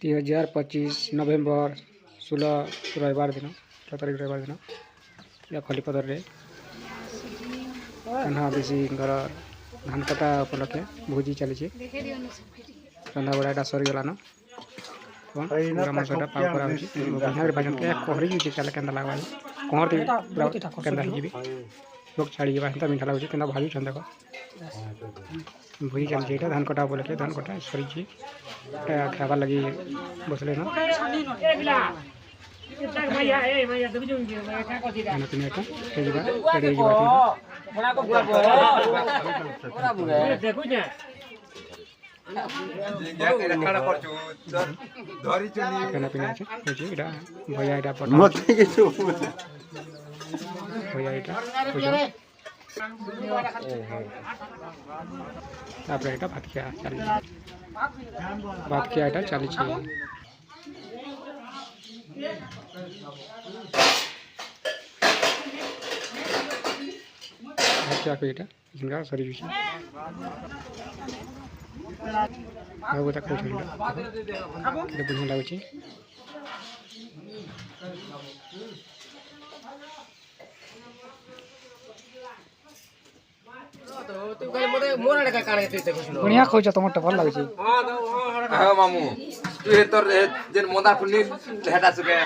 2025 नवेम्बर 16 रविवार दिन 16 तारीख रविवार दिन या खलीपदर रे कान्हा बेसी धान कटा उपलक्षे भोजी चली रंधा बड़ा सरीगलान मसला पाव करा भाजन के कहरी चल के लगवा कहर लोग छाड़ी जावा मीठा लगे कि भाजी देख भोजी चलती धान कटा उपलक्षे धान कटा सरी खाबार लगी बसले न भात खिया चली क्या सरी बढ़िया लगुच बढ़िया खोज तुम भल लगे मामू तोर जेन मोदा फुनी हेटा सुके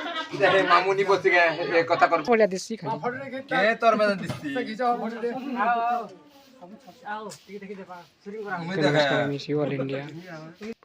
हे मामू नी बसिके ए कथा कर बढ़िया देसी खाई के तोर में दिसती नमस्कार, मिस ऑल इंडिया।